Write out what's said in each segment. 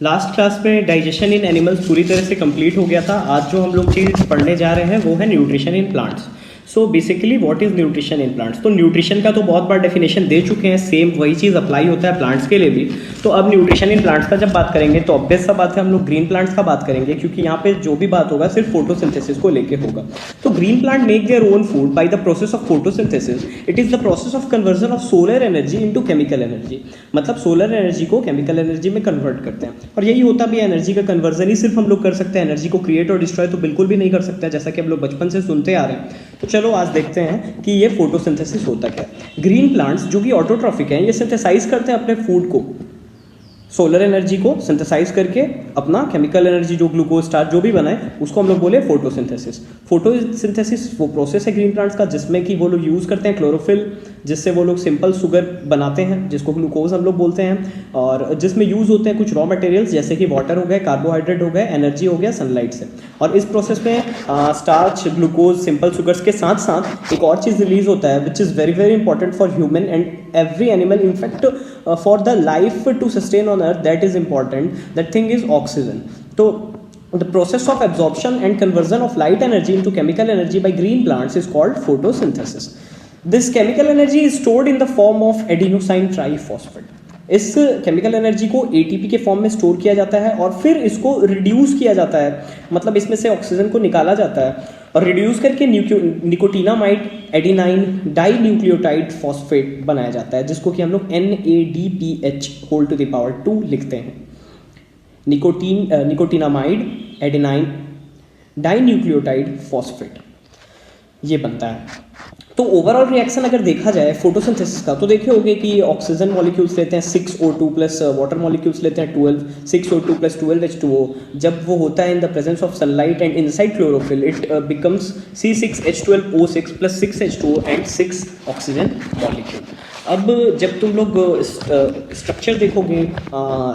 Last class में digestion इन animals पूरी तरह से कंप्लीट हो गया था। आज जो हम लोग चीज़ पढ़ने जा रहे हैं वो है nutrition in plants. So basically what is nutrition in plants. तो न्यूट्रिशन का तो बहुत बार डेफिनेशन दे चुके हैं, सेम वही चीज़ अप्लाई होता है प्लांट्स के लिए भी। तो अब न्यूट्रिशन इन प्लांट्स का जब बात करेंगे तो ऑब्वियस सा बात है हम लोग ग्रीन प्लांट्स का बात करेंगे, क्योंकि यहाँ पे जो भी बात होगा सिर्फ फोटोसिंथेसिस को लेके होगा। तो green plant make their own food by the process of photosynthesis. It is the process of conversion of solar energy into chemical energy. मतलब सोलर एनर्जी को केमिकल एनर्जी में कन्वर्ट करते हैं। और यही होता भी है, एनर्जी का कन्वर्जन ही सिर्फ हम लोग कर सकते हैं, एनर्जी को क्रिएट और डिस्ट्रॉय तो बिल्कुल भी नहीं कर सकते, जैसा कि हम लोग बचपन से सुनते आ रहे हैं। तो चलो आज देखते हैं कि ये फोटोसिंथेसिस होता क्या है। ग्रीन प्लांट्स जो कि ऑटोट्रॉफिक हैं, ये सिंथेसाइज करते हैं अपने फूड को, सोलर एनर्जी को सिंथेसाइज करके अपना केमिकल एनर्जी जो ग्लूकोज स्टार्च जो भी बनाए उसको हम लोग बोले फोटोसिंथेसिस। फोटोसिंथेसिस वो प्रोसेस है ग्रीन प्लांट्स का जिसमें कि वो लोग यूज़ करते हैं क्लोरोफिल, जिससे वो लोग सिंपल शुगर बनाते हैं जिसको ग्लूकोज हम लोग बोलते हैं, और जिसमें यूज़ होते हैं कुछ रॉ मटेरियल्स जैसे कि वाटर हो गए, कार्बोहाइड्रेट हो गए, एनर्जी हो गया सनलाइट से। और इस प्रोसेस में स्टार्च, ग्लूकोज, सिंपल शुगर्स के साथ साथ एक और चीज़ रिलीज होता है which is very very important for human and every animal, in fact for the life to sustain on earth, that is important. That thing is oxygen. So the process of absorption and conversion of light energy into chemical energy by green plants is called photosynthesis. This chemical energy is stored in the form of adenosine triphosphate. इस chemical energy को ATP के फॉर्म में store किया जाता है और फिर इसको रिड्यूस किया जाता है, मतलब इसमें से ऑक्सीजन को निकाला जाता है और रिड्यूस करके nicotinamide adenine dinucleotide phosphate बनाया जाता है, जिसको कि हम लोग NADPH whole to the power 2 लिखते हैं। Nicotinamide adenine dinucleotide phosphate ये बनता है। तो ओवरऑल रिएक्शन अगर देखा जाए फोटोसिंथेसिस का, तो देखे होंगे कि ऑक्सीजन मॉलिक्यूल्स लेते हैं 6O2 प्लस वाटर मॉलिक्यूल्स लेते हैं 12, 6O2 प्लस 12H2O। जब वो होता है in the presence of sunlight and inside chlorophyll it becomes C6H12O6 plus 6H2O and 6 oxygen molecule. अब जब तुम लोग स्ट्रक्चर देखोगे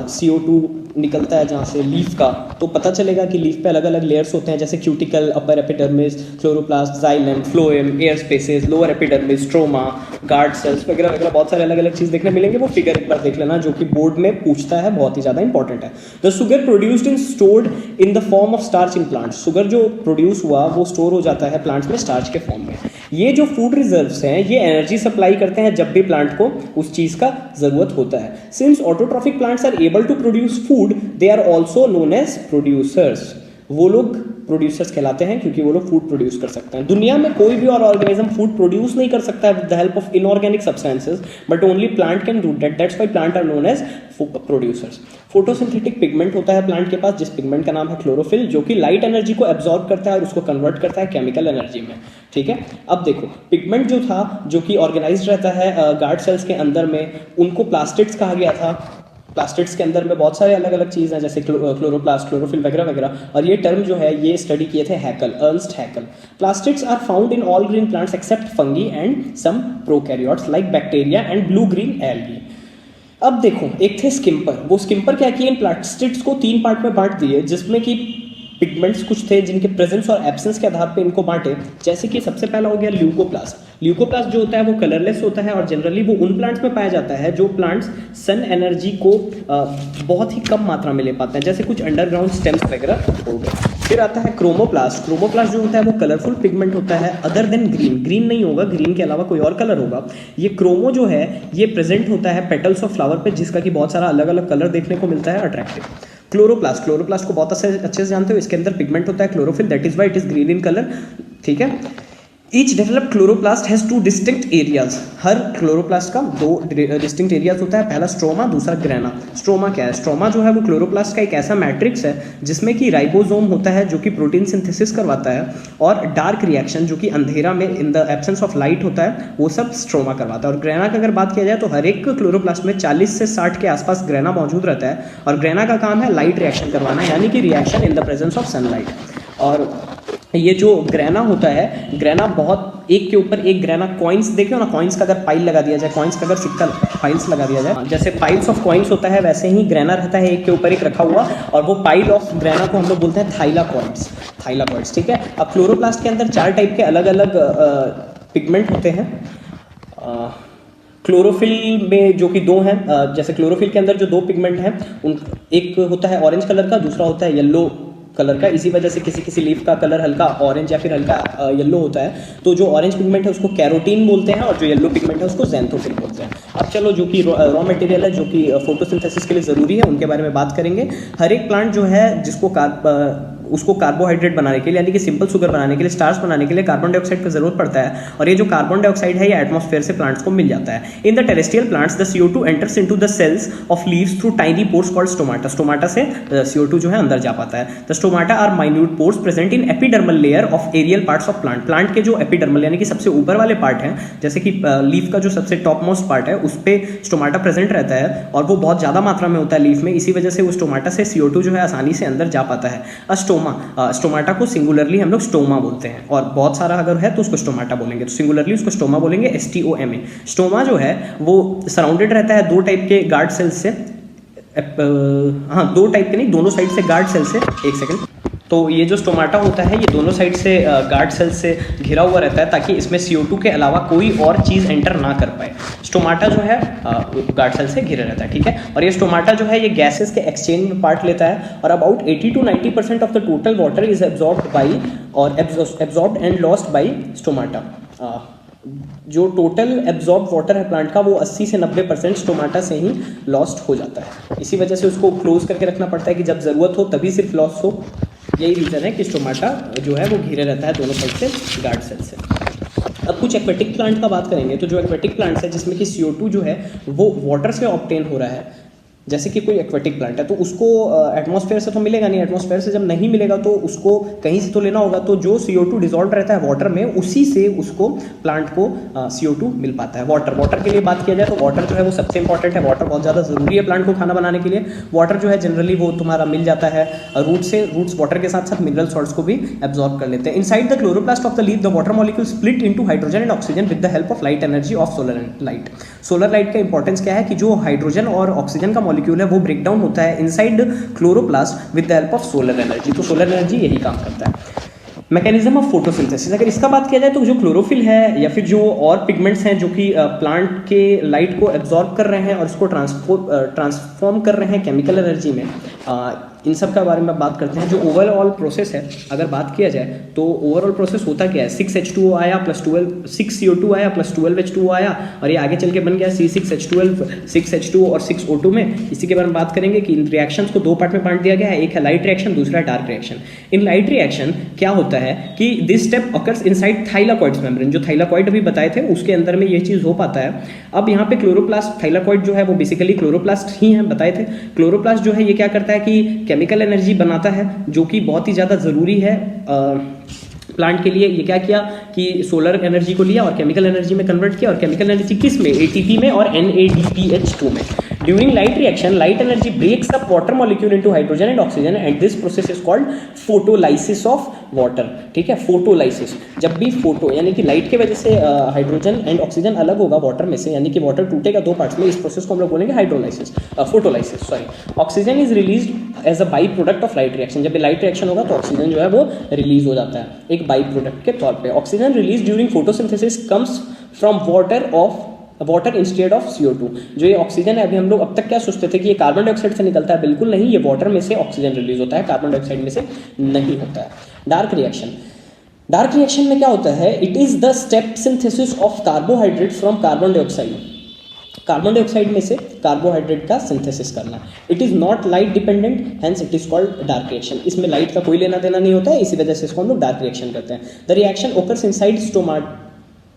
CO2 निकलता है जहाँ से लीफ का, तो पता चलेगा कि लीफ पे अलग अलग लेयर्स होते हैं जैसे cuticle, upper epidermis, chloroplast, xylem, phloem, air spaces, lower epidermis, stroma, guard cells वगैरह वगैरह बहुत सारे अलग अलग चीज़ देखने मिलेंगे। वो फिगर एक बार देख लेना जो कि बोर्ड में पूछता है, बहुत ही ज़्यादा इंपॉर्टेंट है। The sugar produced in stored in the form of starch in plants. Sugar जो प्रोड्यूस हुआ वो स्टोर हो जाता है प्लांट्स में स्टार्च के फॉर्म में। ये जो फूड रिजर्व्स हैं ये एनर्जी सप्लाई करते हैं जब भी प्लांट को उस चीज़ का ज़रूरत होता है। Since autotrophic plants are able to produce food they are also known as producers. वो लोग प्रोड्यूसर्स कहलाते हैं क्योंकि वो लोग फूड प्रोड्यूस कर सकते हैं। दुनिया में कोई भी और ऑर्गेनिज्म फूड प्रोड्यूस नहीं कर सकता है with the help of inorganic substances, but only plant can do that. That's why plant are known as producers. Photosynthetic pigment होता है प्लांट के पास, जिस पिगमेंट का नाम है क्लोरोफिल, जो कि लाइट एनर्जी को एब्जॉर्ब करता है और उसको कन्वर्ट करता है केमिकल एनर्जी में। ठीक है, अब देखो पिगमेंट जो था जो कि ऑर्गेनाइज्ड रहता है गार्ड सेल्स के अंदर में, उनको प्लास्टिड्स कहा गया था। प्लास्टिड्स के अंदर में बहुत सारे अलग अलग चीज़ हैं जैसे क्लोरोप्लास्ट, क्लोरोफिल वगैरह वगैरह। और ये टर्म जो है ये स्टडी किए थे Haeckel, Ernst Haeckel. Plastids are found in all green plants except fungi and some prokaryotes like bacteria and blue green algae. अब देखो एक थे स्किम्पर। वो स्किम्पर क्या किए, इन प्लास्टिड्स को 3 पार्ट में बांट दिए, जिसमें कि पिगमेंट्स कुछ थे जिनके प्रेजेंस और एब्सेंस के आधार पे इनको बांटे। जैसे कि सबसे पहला हो गया ल्यूकोप्लास्ट। ल्यूकोप्लास्ट जो होता है वो कलरलेस होता है और जनरली वो उन प्लांट्स में पाया जाता है जो प्लांट्स सन एनर्जी को बहुत ही कम मात्रा में ले पाते हैं, जैसे कुछ अंडरग्राउंड स्टेम्स वगैरह हो गए। फिर आता है क्रोमोप्लास्ट। क्रोमोप्लास्ट जो होता है वो कलरफुल पिगमेंट होता है अदर देन ग्रीन। ग्रीन नहीं होगा, ग्रीन के अलावा कोई और कलर होगा। ये क्रोमो जो है ये प्रेजेंट होता है पेटल्स ऑफ फ्लावर पे, जिसका कि बहुत सारा अलग अलग कलर देखने को मिलता है अट्रैक्टिव। क्लोरोप्लास्ट, क्लोरोप्लास्ट को बहुत अच्छे से जानते हो, इसके अंदर पिगमेंट होता है chlorophyll, that is why it is green in colour. ठीक है, each developed chloroplast has 2 distinct areas. Her chloroplast का 2 डिस्टिंक्ट एरियाज होता है, पहला स्ट्रोमा, दूसरा ग्रेना। स्ट्रोमा क्या है, स्ट्रोमा जो है वो क्लोरोप्लास्ट का एक ऐसा मैट्रिक्स है जिसमें कि राइबोसोम होता है जो कि प्रोटीन सिंथेसिस करवाता है, और डार्क रिएक्शन जो कि अंधेरा में in the absence of light होता है वो सब स्ट्रोमा करवाता है। और ग्रेना की अगर बात किया जाए तो हर एक क्लोरोप्लास्ट में 40 से 60 के आसपास ग्रेना मौजूद रहता है, और ग्रेना का काम है लाइट रिएक्शन करवाना, यानी कि reaction in the presence of sunlight. और ये जो ग्रेना होता है, ग्रेना बहुत एक के ऊपर एक ग्रेना, कॉइन्स देखे हो ना, कॉइन्स का अगर पाइल लगा दिया जाए, कॉइन्स का अगर सिक्का पाइल्स लगा दिया जाए, जैसे पाइल्स ऑफ कॉइन्स होता है वैसे ही ग्रेना रहता है एक के ऊपर एक रखा हुआ, और वो पाइल ऑफ ग्रेना को हम लोग बोलते हैं थाइलाकॉइड्स। थाइलाकॉइड्स, ठीक है। अब क्लोरोप्लास्ट के अंदर 4 टाइप के अलग अलग पिगमेंट होते हैं। क्लोरोफिल में जो कि दो हैं, जैसे क्लोरोफिल के अंदर जो दो पिगमेंट हैं, उन एक होता है ऑरेंज कलर का, दूसरा होता है येलो कलर का। इसी वजह से किसी किसी लीफ का कलर हल्का ऑरेंज या फिर हल्का येलो होता है। तो जो ऑरेंज पिगमेंट है उसको कैरोटीन बोलते हैं और जो येलो पिगमेंट है उसको ज़ैंथोफिल बोलते हैं। अब चलो जो कि रॉ मटेरियल है जो कि फोटोसिंथेसिस के लिए ज़रूरी है उनके बारे में बात करेंगे। हर एक प्लांट जो है जिसको उसको कार्बोहाइड्रेट बनाने के लिए यानी कि सिंपल शुगर बनाने के लिए, स्टार्च बनाने के लिए कार्बन डाइऑक्साइड की जरूरत पड़ता है। और ये जो कार्बन डाइऑक्साइड है ये एटमॉस्फेयर से प्लांट्स को मिल जाता है। In the terrestrial plants the CO2 enters into the cells of leaves through tiny pores called stomata. Stomata से CO2 जो है अंदर जा पाता है। The stomata are minute pores present in epidermal layer of aerial parts of plant. Plant के जो epidermal यानी कि सबसे ऊपर वाले पार्ट हैं, जैसे कि लीफ का जो सबसे टॉप मोस्ट पार्ट है उस पर स्टोमाटा प्रेजेंट रहता है और वो बहुत ज़्यादा मात्रा में होता है लीफ में। इसी वजह से वो स्टोमाटा से CO2 जो है आसानी से अंदर जा पाता है। स्टोमाटा को सिंगुलरली हम लोग स्टोमा बोलते हैं और बहुत सारा अगर है तो उसको स्टोमाटा बोलेंगे, तो सिंगुलरली उसको स्टोमा बोलेंगे, STOMA। स्टोमा जो है वो सराउंडेड रहता है दो टाइप के गार्ड सेल्स से, दो टाइप के नहीं, दोनों साइड से गार्ड सेल से। एक सेकंड। तो ये जो स्टोमाटा होता है ये दोनों साइड से गार्ड सेल से घिरा हुआ रहता है ताकि इसमें CO2 के अलावा कोई और चीज़ एंटर ना कर पाए। स्टोमाटा जो है गार्ड सेल से घिरा रहता है, ठीक है। और ये स्टोमाटा जो है ये गैसेस के एक्सचेंज में पार्ट लेता है और about 80 to 90% of the total water is absorbed by और absorbed and lost by stomata. जो टोटल एब्जॉर्ब वाटर है प्लांट का वो 80 से 90% स्टोमाटा से ही लॉस्ट हो जाता है। इसी वजह से उसको क्लोज करके रखना पड़ता है कि जब ज़रूरत हो तभी सिर्फ लॉस हो। यही रीज़न है कि स्टोमाटा जो है वो घिरे रहता है दोनों साइड से गार्ड सेल से। अब कुछ एक्वेटिक प्लांट का बात करेंगे। तो जो एक्वेटिक प्लांट्स है जिसमें कि CO2 जो है वो वाटर से ऑब्टेन हो रहा है, जैसे कि कोई एक्वेटिक प्लांट है तो उसको एटमॉस्फेयर से तो मिलेगा नहीं। एटमॉस्फेयर से जब नहीं मिलेगा तो उसको कहीं से तो लेना होगा। तो जो CO2 डिजॉल्व रहता है वाटर में उसी से उसको प्लांट को CO2 मिल पाता है। वाटर के लिए बात किया जाए तो वाटर जो है वो सबसे इंपॉर्टेंट है। वाटर बहुत ज़्यादा ज़रूरी है प्लांट को खाना बनाने के लिए। वाटर जो है जनरली वो तुम्हारा मिल जाता है रूट से। रूट्स वाटर के साथ साथ मिनरल सॉल्ट्स को भी एब्जॉर्ब कर लेते हैं। Inside the chloroplast of the leaf the water molecule split into hydrogen and oxygen with the help of light energy of solar light. Solar light का इंपॉर्टेंस क्या है कि जो हाइड्रोजन और ऑक्सीजन का मॉलिक्यूल है वो ब्रेकडाउन होता है inside chloroplast with the help of solar energy. तो सोलर एनर्जी यही काम करता है। मैकेनिज्म ऑफ फोटोसिंथेसिस, अगर इसका बात किया जाए तो जो क्लोरोफिल है या फिर जो और पिगमेंट्स हैं जो कि प्लांट के लाइट को एब्जॉर्ब कर रहे हैं और इसको ट्रांसफॉर्म कर रहे हैं केमिकल एनर्जी में, इन सब का बारे में बात करते हैं। जो ओवरऑल प्रोसेस है अगर बात किया जाए तो ओवरऑल प्रोसेस होता क्या है, 6H2O आया प्लस 6CO2 आया प्लस 12H2O आया और ये आगे चल के बन गया C6H12 6H2O और 6O2 में। इसी के बारे में बात करेंगे कि इन रिएक्शंस को दो पार्ट में बांट दिया गया है, एक है लाइट रिएक्शन, दूसरा है dark reaction. In light reaction क्या होता है कि this step occurs inside thylakoids membrane. जो थाइलाकॉइड अभी बताए थे उसके अंदर में ये चीज़ हो पाता है। अब यहाँ पे क्लोरोप्लास्ट, थाइलाकॉइड जो है वो बेसिकली क्लोरोप्लास्ट ही है, बताए थे। क्लोरोप्लास्ट जो है ये क्या करता है कि केमिकल एनर्जी बनाता है जो कि बहुत ही ज़्यादा ज़रूरी है प्लांट के लिए। ये क्या किया कि सोलर एनर्जी को लिया और केमिकल एनर्जी में कन्वर्ट किया। और केमिकल एनर्जी किस में, ATP में और NADPH2 में। During light reaction light energy breaks up water molecule into hydrogen and oxygen and this process is called photolysis of water. ठीक है, फोटोलाइसिस। जब भी फोटो यानी कि लाइट की वजह से हाइड्रोजन एंड ऑक्सीजन अलग होगा वाटर में से, यानी कि वाटर टूटेगा दो पार्ट्स में, इस प्रोसेस को हम लोग बोलेंगे hydrolysis, photolysis sorry. Oxygen is released as a byproduct of light reaction. जब भी लाइट रिएक्शन होगा तो ऑक्सीजन जो है वो रिलीज हो जाता है एक बाई प्रोडक्ट के तौर पे। Oxygen release during photosynthesis comes from water instead of CO2। जो ये ऑक्सीजन है, अभी हम लोग अब तक क्या सोचते थे कि ये कार्बन डाइऑक्साइड से निकलता है, बिल्कुल नहीं, ये वाटर में से ऑक्सीजन रिलीज होता है, कार्बन डाइऑक्साइड में से नहीं होता है। डार्क रिएक्शन में क्या होता है, it is the step synthesis of carbohydrate from carbon dioxide. Carbon dioxide में से कार्बोहाइड्रेट का सिंथेसिस करना। It is not light dependent, hence it is called dark reaction. इसमें लाइट का कोई लेना देना नहीं होता है, इसी वजह से इसको हम लोग डार्क रिएक्शन करते हैं। The reaction occurs inside stoma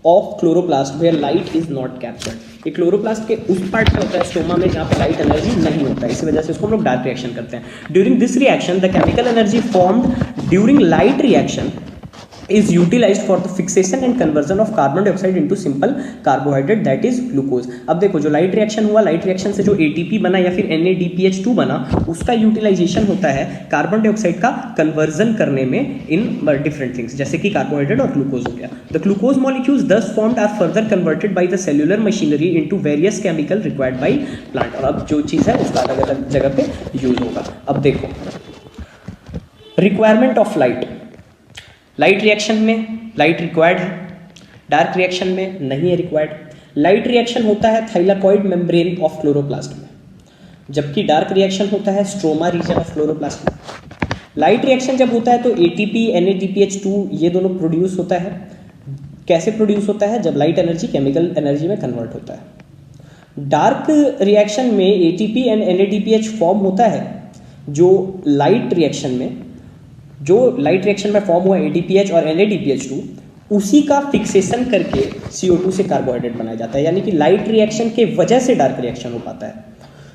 of chloroplast where light is not captured. ये क्लोरोप्लास्ट के उस पार्ट में होता है स्टोमा में जहाँ पर लाइट एनर्जी नहीं होता है, इसी वजह से इसको हम लोग डार्क रिएक्शन करते हैं। During this reaction the chemical energy formed during light reaction is utilized for the fixation and conversion of carbon dioxide into simple carbohydrate that is glucose। अब देखो जो लाइट रिएक्शन हुआ, लाइट रिएक्शन से जो ATP बना या फिर NADPH2 बना, उसका यूटिलाइजेशन होता है कार्बन डाइऑक्साइड का कन्वर्जन करने में इन डिफरेंट थिंग्स, जैसे कि कार्बोहाइड्रेट और ग्लूकोज हो गया। The glucose molecules thus formed are further converted by the cellular machinery into various chemical required by plant. और अब जो चीज़ है उसका अलग अलग जगह पे यूज होगा। अब देखो रिक्वायरमेंट ऑफ लाइट रिएक्शन में लाइट रिक्वायर्ड है, डार्क रिएक्शन में नहीं है रिक्वायर्ड। लाइट रिएक्शन होता है थाइलाकॉइड मेम्ब्रेन ऑफ क्लोरोप्लास्ट में, जबकि डार्क रिएक्शन होता है स्ट्रोमा रीजन ऑफ क्लोरोप्लास्ट में। लाइट रिएक्शन जब होता है तो ATP NADPH2 ये दोनों प्रोड्यूस होता है। कैसे प्रोड्यूस होता है? जब लाइट एनर्जी केमिकल एनर्जी में कन्वर्ट होता है। डार्क रिएक्शन में ATP एंड NADPH फॉर्म होता है, जो लाइट रिएक्शन में फॉर्म हुआ ADPH और NADPH2 उसी का फिक्सेशन करके CO2 से कार्बोहाइड्रेट बनाया जाता है। यानी कि लाइट रिएक्शन के वजह से डार्क रिएक्शन हो पाता है।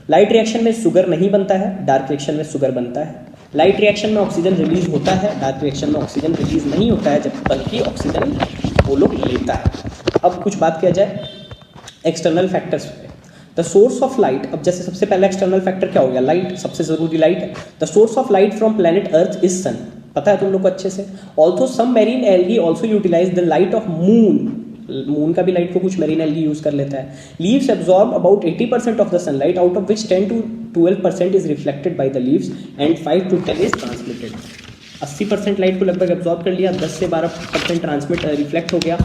लाइट रिएक्शन में शुगर नहीं बनता है, डार्क रिएक्शन में शुगर बनता है। लाइट रिएक्शन में ऑक्सीजन रिलीज होता है, डार्क रिएक्शन में ऑक्सीजन रिलीज नहीं होता है, जब बल्कि ऑक्सीजन वो लोग लेता है। अब कुछ बात किया जाए एक्सटर्नल फैक्टर्स पे। द सोर्स ऑफ लाइट, अब जैसे सबसे पहला एक्सटर्नल फैक्टर क्या हो गया? लाइट, सबसे जरूरी लाइट है। The source of light from planet earth is sun, पता है तुम लोग को अच्छे से। Also some marine algae also utilise the light of moon का भी लाइट को कुछ मैरीन एल्गी यूज कर लेता है। Leaves absorb about 80% of the sunlight, out of which 10 to 12% is reflected by the leaves and 5 to 10 is transmitted. 80% light को लगभग absorb कर लिया, 10 से 12% रिफ्लेक्ट हो गया,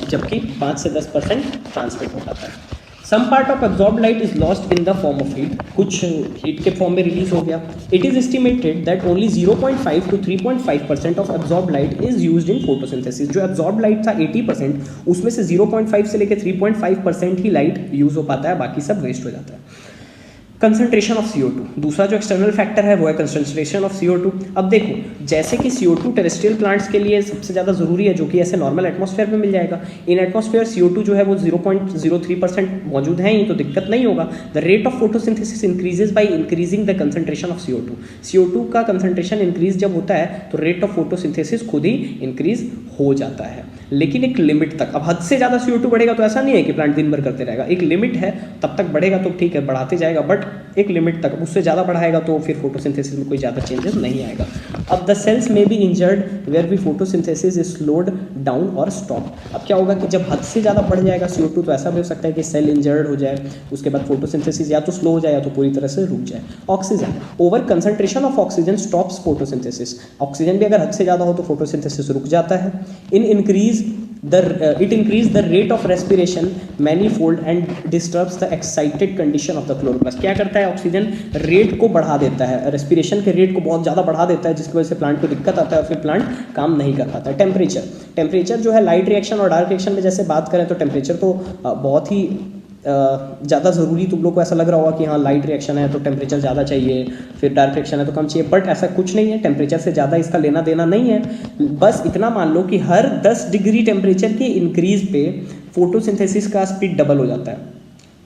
जबकि 5 से 10% ट्रांसमिट हो पाता है। Some part of absorb light is lost in the form of heat, कुछ हीट के फॉर्म में रिलीज हो गया। It is estimated that only 0.5 to 3.5% of absorb light is used in photosynthesis. जो एब्जॉर्ब लाइट था 80%, उसमें से 0.5 से लेकर 3.5% ही लाइट यूज हो पाता है, बाकी सब वेस्ट हो जाता है। कंसंट्रेशन ऑफ CO2, दूसरा जो एक्सटर्नल फैक्टर है वो है कंसंट्रेशन ऑफ CO2। अब देखो, जैसे कि CO2 टेरेस्ट्रियल प्लांट्स के लिए सबसे ज़्यादा ज़रूरी है, जो कि ऐसे नॉर्मल एटमॉस्फेयर में मिल जाएगा। इन एटमॉस्फेयर CO2 जो है वो 0.03% मौजूद है ही, तो दिक्कत नहीं होगा। The rate of photosynthesis increases by increasing the concentration of CO2। CO2 का कंसंट्रेशन इंक्रीज जब होता है तो रेट ऑफ फोटोसिंथेसिस खुद ही इंक्रीज हो जाता है, लेकिन एक लिमिट तक। अब हद से ज़्यादा CO2 बढ़ेगा तो ऐसा नहीं है कि प्लांट दिन भर करते रहेगा, एक लिमिट है, तब तक बढ़ेगा तो ठीक है, बढ़ाते जाएगा, बट एक लिमिट तक। उससे ज़्यादा बढ़ाएगा तो फिर फोटोसिंथेसिस में कोई ज़्यादा चेंजेस नहीं आएगा। अब द सेल्स में be injured where be photosynthesis is slowed down और स्टॉप। अब क्या होगा कि जब हद से ज़्यादा बढ़ जाएगा CO2 तो ऐसा भी हो सकता है कि सेल इंजर्ड हो जाए, उसके बाद फोटोसिंथेसिस या तो स्लो हो जाए या तो पूरी तरह से रुक जाए। Oxygen, over concentration of oxygen stops photosynthesis. Oxygen भी अगर हद से ज़्यादा हो तो फोटोसिंथेसिस रुक जाता है। It increase the rate of respiration manifold and disturbs the excited condition of the chloroplast। क्या करता है? ऑक्सीजन रेट को बढ़ा देता है, रेस्पिरेशन के रेट को बहुत ज़्यादा बढ़ा देता है, जिसकी वजह से प्लांट को दिक्कत आता है और फिर प्लांट काम नहीं कर पाता है। टेम्परेचर जो है लाइट रिएक्शन और डार्क रिएक्शन में जैसे बात करें तो टेम्परेचर तो बहुत ही ज़्यादा ज़रूरी, तुम लोग को ऐसा लग रहा होगा कि हाँ लाइट रिएक्शन है तो टेम्परेचर ज़्यादा चाहिए, फिर डार्क रिएक्शन है तो कम चाहिए, बट ऐसा कुछ नहीं है। टेम्परेचर से ज़्यादा इसका लेना देना नहीं है। बस इतना मान लो कि हर 10 डिग्री टेम्परेचर के इंक्रीज पे फोटोसिंथेसिस का स्पीड डबल हो जाता है।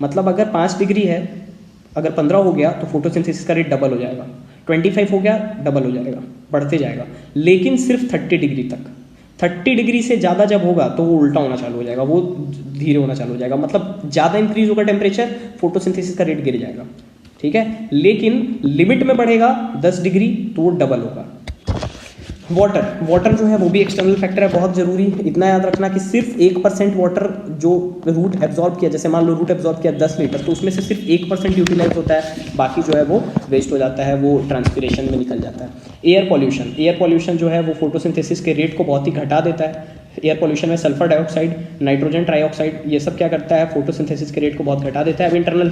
मतलब अगर 5 डिग्री है, अगर 15 हो गया तो फोटोसिंथेसिस का रेट डबल हो जाएगा, 25 हो गया डबल हो जाएगा, बढ़ते जाएगा, लेकिन सिर्फ 30 डिग्री तक। 30 डिग्री से ज़्यादा जब होगा तो वो उल्टा होना चालू हो जाएगा, वो धीरे होना चालू हो जाएगा। मतलब ज़्यादा इंक्रीज होगा टेम्परेचर, फोटोसिंथेसिस का रेट गिर जाएगा, ठीक है। लेकिन लिमिट में बढ़ेगा 10 डिग्री तो वो डबल होगा। वाटर जो है वो भी एक्सटर्नल फैक्टर है, बहुत जरूरी। इतना याद रखना कि सिर्फ 1% वाटर जो रूट एब्जॉर्ब किया, जैसे मान लो रूट एब्जॉर्ब किया 10 लीटर, तो उसमें से सिर्फ 1% यूटिलाइज होता है, बाकी जो है वो वेस्ट हो जाता है, वो ट्रांसपिरेशन में निकल जाता है। एयर पॉल्यूशन जो है वो फोटोसिंथेसिस के रेट को बहुत ही घटा देता है। एयर पॉल्यूशन में सल्फर डाइऑक्साइड, नाइट्रोजन ट्राइऑक्साइड, ये सब क्या करता है? फोटोसिंथेसिस के रेट को बहुत घटा देता है। अब इंटरनल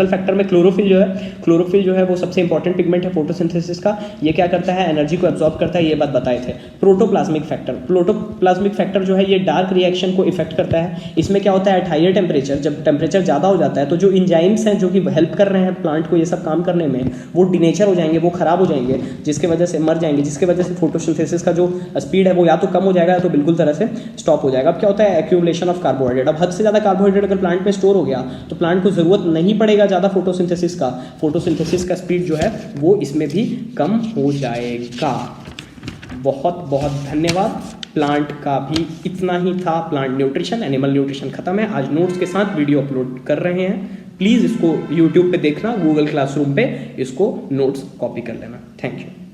फैक्टर में क्लोरोफिल जो है वो सबसे इंपॉर्टेंट पिगमेंट है फोटोसिंथेसिस का। ये क्या करता है? एनर्जी को एब्जॉर्ब करता है, ये बात बताए थे। प्रोटोप्लाज्मिक फैक्टर जो है ये डार्क रिएक्शन को इफेक्ट करता है। इसमें क्या होता है? एट हायर टेम्परेचर, जब टेम्परेचर ज़्यादा हो जाता है तो जो इंजाइम्स हैं जो कि हेल्प कर रहे हैं प्लांट को ये सब काम करने में, वो डिनेचर हो जाएंगे, वो खराब हो जाएंगे, जिसके वजह से मर जाएंगे, जिसके वजह से फोटोसिंथेसिस का जो स्पीड है वो या तो कम हो जाएगा या तो बिल्कुल तरह से स्टॉप हो जाएगा। अब क्या होता है? Accumulation of carbohydrate. अब हद से ज़्यादा कार्बोहाइड्रेट अगर प्लांट में स्टोर हो गया तो प्लांट को ज़रूरत नहीं पड़ेगा ज़्यादा फोटोसिंथेसिस का स्पीड जो है वो इसमें भी कम हो जाएगा। बहुत बहुत धन्यवाद। प्लांट का भी इतना ही था, प्लांट न्यूट्रिशन, एनिमल न्यूट्रिशन खत्म है। आज नोट्स के साथ वीडियो अपलोड कर रहे हैं, प्लीज़ इसको यूट्यूब पे देखना, गूगल क्लासरूम पे इसको नोट्स कॉपी कर लेना। Thank you.